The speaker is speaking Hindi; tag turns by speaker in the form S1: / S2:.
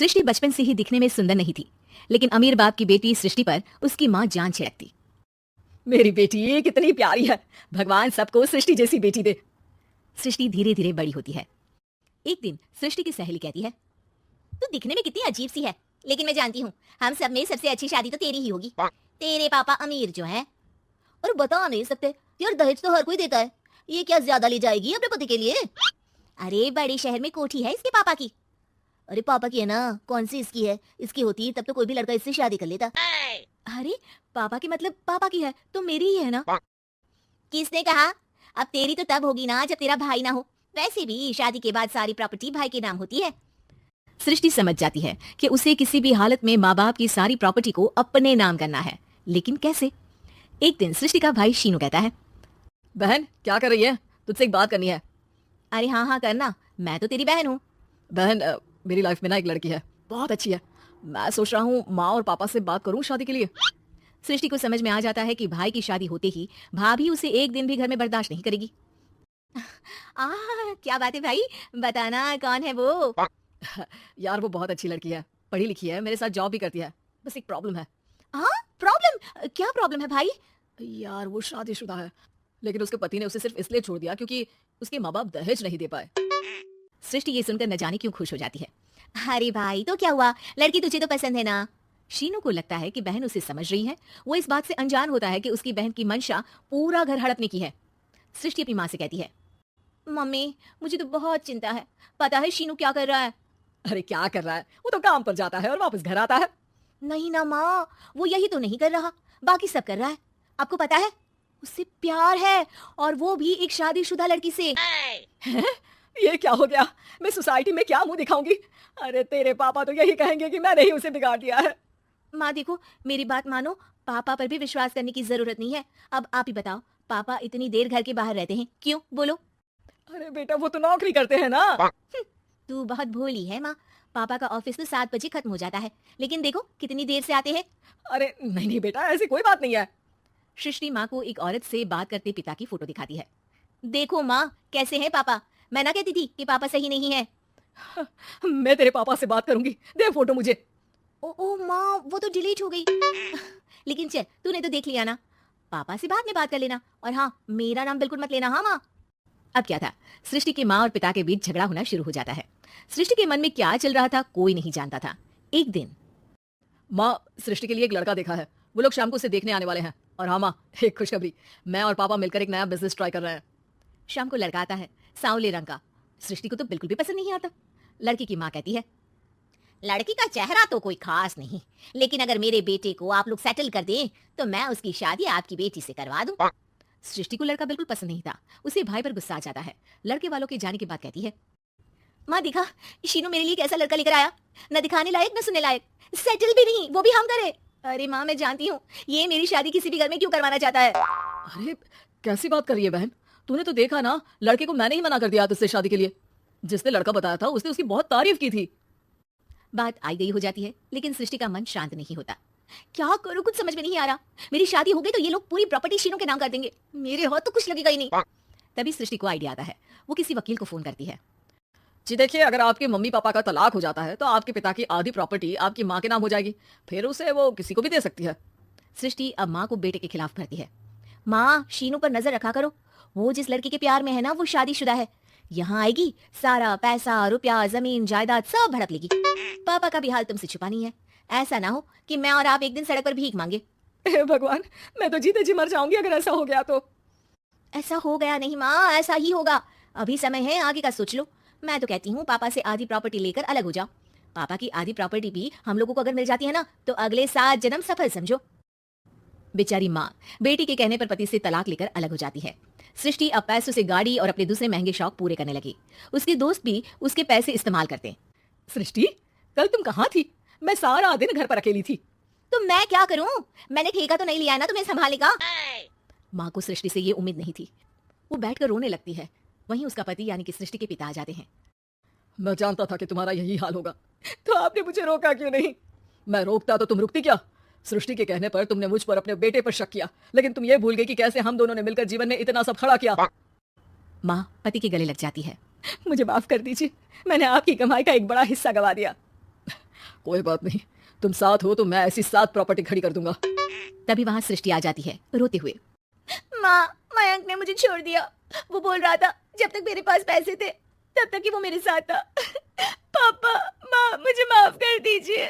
S1: सृष्टि बचपन से ही दिखने में सुंदर नहीं थी, लेकिन अमीर बाप की बेटी सृष्टि पर उसकी माँ जान छिड़कती।
S2: मेरी बेटी ये कितनी प्यारी है, भगवान सबको सृष्टि जैसी बेटी दे।
S1: सृष्टि धीरे धीरे बड़ी होती है। एक दिन सृष्टि की सहेली कहती है,
S3: तू दिखने में कितनी अजीब सी है, लेकिन मैं जानती हूँ हम सब में सबसे अच्छी शादी तो तेरी ही होगी। तेरे पापा अमीर जो है, और बता नहीं सकते यार, दहेज तो हर कोई देता है, ये क्या ज्यादा ले जाएगी अपने पति के लिए? अरे बड़े शहर में कोठी है इसके पापा की। अरे पापा की है ना, कौन सी इसकी है? इसकी होती तब तो कोई भी लड़का इससे शादी कर लेता।
S1: अरे पापा की मतलब पापा की है तो मेरी ही है ना?
S3: किसने कहा? अब तेरी तो तब होगी ना जब तेरा भाई ना हो। वैसे भी शादी के बाद सारी प्रॉपर्टी भाई के नाम होती है।
S1: सृष्टि समझ जाती है कि उसे किसी भी हालत में माँ बाप की सारी प्रॉपर्टी को अपने नाम करना है, लेकिन कैसे? एक दिन सृष्टि का भाई शीनू कहता है,
S2: बहन क्या कर रही है? तुझसे एक बात करनी है।
S1: अरे हाँ हाँ करना, मैं तो तेरी बहन हूँ।
S2: बहन मेरी लाइफ में ना एक लड़की है, बहुत अच्छी है। मैं सोच रहा हूँ माँ और पापा से बात करूँ शादी के लिए।
S1: सृष्टि को समझ में आ जाता है कि भाई की शादी होते ही भाभी उसे एक दिन भी घर में बर्दाश्त नहीं करेगी। क्या बात है भाई, बताना कौन है वो?
S2: यार वो बहुत अच्छी लड़की है, पढ़ी लिखी है, मेरे साथ जॉब भी करती है, बस एक प्रॉब्लम है।
S1: हाँ प्रॉब्लम? क्या प्रॉब्लम है भाई?
S2: यार वो शादीशुदा है, लेकिन उसके पति ने उसे सिर्फ इसलिए छोड़ दिया क्योंकि उसके माँ बाप दहेज नहीं दे पाए।
S1: सृष्टि ये सुनकर न जाने क्यों खुश हो जाती है।
S3: अरे भाई तो क्या हुआ, लड़की तुझे तो पसंद है ना?
S1: शीनू को लगता है कि बहन उसे समझ रही है। वो इस बात से अनजान होता है कि उसकी बहन की मंशा पूरा घर हड़पने की है। सृष्टि अपनी माँ से कहती है,
S3: मम्मी मुझे तो बहुत चिंता है, पता है शीनू क्या कर रहा है?
S2: अरे क्या कर रहा है, वो तो काम पर जाता है और वापस घर आता है।
S3: नहीं ना माँ, वो यही तो नहीं कर रहा, बाकी सब कर रहा है। आपको पता है उससे प्यार है, और वो भी एक शादीशुदा लड़की से।
S2: ये क्या हो गया? मैं सोसाइटी में क्या मुंह दिखाऊंगी? अरे तेरे पापा तो यही कहेंगे कि मैंने ही उसे बिगाड़ दिया है।
S3: माँ देखो मेरी बात मानो, पापा पर भी विश्वास करने की जरूरत नहीं है। अब आप ही बताओ, पापा इतनी देर घर के बाहर रहते हैं क्यों, बोलो?
S2: अरे बेटा वो तो नौकरी करते हैं ना।
S3: तू बहुत भोली है माँ, पापा का ऑफिस तो 7 बजे खत्म हो जाता है, लेकिन देखो कितनी देर से आते हैं।
S2: अरे नहीं नहीं बेटा, ऐसी कोई बात नहीं है।
S1: सृष्टि माँ को एक औरत से बात करते पिता की फोटो दिखाती है।
S3: देखो माँ कैसे हैं पापा, मैं ना कहती थी कि पापा सही नहीं है।
S2: मैं तेरे पापा से बात करूंगी, दे फोटो मुझे।
S3: ओ माँ वो तो डिलीट हो गई। लेकिन चल तूने तो देख लिया ना, पापा से बाद में बात कर लेना, और हाँ मेरा नाम बिल्कुल मत लेना। हाँ माँ।
S1: अब क्या था, सृष्टि के माँ और पिता के बीच झगड़ा होना शुरू हो जाता है। सृष्टि के मन में क्या चल रहा था कोई नहीं जानता था। एक दिन,
S2: माँ सृष्टि के लिए एक लड़का देखा है, वो लोग शाम को उसे देखने आने वाले हैं। और हाँ माँ एक खुशखबरी, मैं और पापा मिलकर एक नया बिजनेस ट्राई कर रहे हैं।
S1: शाम को लड़का आता है, सांवले रंग का। सृष्टि को तो बिल्कुल भी पसंद नहीं आता। लड़की की माँ कहती है,
S3: लड़की का चेहरा तो कोई खास नहीं, लेकिन अगर मेरे बेटे को आप लोग सेटल कर दें तो मैं उसकी शादी आपकी बेटी से करवा दूं।
S1: सृष्टि को लड़का बिल्कुल पसंद नहीं था। उसे भाई पर गुस्सा आ जाता है। लड़के वालों के जाने के बाद कहती है,
S3: माँ दिखा शीनू मेरे लिए कैसा लड़का लेकर आया, न दिखाने लायक न सुनने लायक, सेटल भी नहीं, वो भी हम करे। अरे माँ मैं जानती हूँ ये मेरी शादी किसी भी घर में क्यों करवाना चाहता है।
S2: अरे कैसी बात कर रही है बहन, तूने तो देखा ना, लड़के को मैंने ही मना कर दिया तुझसे शादी के लिए। जिसने लड़का बताया था उसने उसकी बहुत तारीफ की थी।
S1: बात आई गई हो जाती है, लेकिन सृष्टि का मन शांत नहीं होता। क्या करूं कुछ समझ में नहीं आ रहा। मेरी शादी हो गई तो ये लोग पूरी प्रॉपर्टी शीनू के नाम कर देंगे, मेरे हाथ तो कुछ लगेगा ही नहीं। तभी सृष्टि को आइडिया आता है। वो किसी वकील को फोन करती है।
S2: जी देखिए, अगर आपके मम्मी पापा का तलाक हो जाता है तो आपके पिता की आधी प्रॉपर्टी आपकी माँ के नाम हो जाएगी, फिर उसे वो किसी को भी दे सकती है।
S1: सृष्टि अब माँ को बेटे के खिलाफ भरती है। माँ शीनू पर नजर रखा करो, वो जिस लड़के के प्यार में है ना वो शादीशुदा है। यहाँ आएगी सारा पैसा रुपया जमीन जायदाद सब भड़क लेगी। पापा का भी हाल तुमसे छुपा नहीं है, ऐसा ना हो कि मैं और आप एक दिन सड़क पर भीख मांगे।
S2: भगवान मैं तो जीते जी मर जाऊंगी अगर ऐसा हो गया तो।
S3: ऐसा हो गया नहीं माँ, ऐसा ही होगा। अभी समय है, आगे का सोच लो। मैं तो कहती हूँ पापा से आधी प्रॉपर्टी लेकर अलग हो जाओ। पापा की आधी प्रॉपर्टी भी हम लोगों को अगर मिल जाती है ना तो अगले 7 जन्म सफल समझो। बेचारी माँ बेटी के कहने पर पति से तलाक लेकर अलग हो जाती है। सृष्टि अब पैसों से गाड़ी और अपने दूसरे महंगे शौक पूरे करने लगी। उसके दोस्त भी उसके पैसे इस्तेमाल करते हैं।
S2: सृष्टि कल तुम कहाँ थी? मैं सारा दिन घर पर अकेली थी।
S3: तो मैं क्या करूं, मैंने ठेका तो नहीं लिया ना तुम्हें संभालने का।
S1: माँ को सृष्टि से ये उम्मीद नहीं थी। वो बैठकर रोने लगती है। वहीं उसका पति यानी कि सृष्टि के पिता आ जाते हैं।
S2: मैं जानता था कि तुम्हारा यही हाल होगा, तो आपने मुझे रोका क्यों नहीं? मैं रोकता तो तुम रुकती क्या? सृष्टि के कहने पर तुमने मुझ पर अपने बेटे पर शक किया, लेकिन तुम ये भूल गई कि कैसे हम दोनों ने मिलकर जीवन में इतना सब खड़ा किया।
S1: माँ पति के गले लग जाती है।
S2: मुझे माफ कर दीजिए, मैंने आपकी कमाई का एक बड़ा हिस्सा गवा दिया। कोई बात नहीं, तुम साथ हो तो मैं ऐसी 7 प्रॉपर्टी खड़ी कर दूंगा।
S1: तभी वहां सृष्टि आ जाती है रोते हुए।
S3: माँ, मयंक ने मुझे छोड़ दिया। वो बोल रहा था जब तक मेरे पास पैसे थे तब तक ही वो मेरे साथ था। पापा, माँ, मुझे माफ कर दीजिए।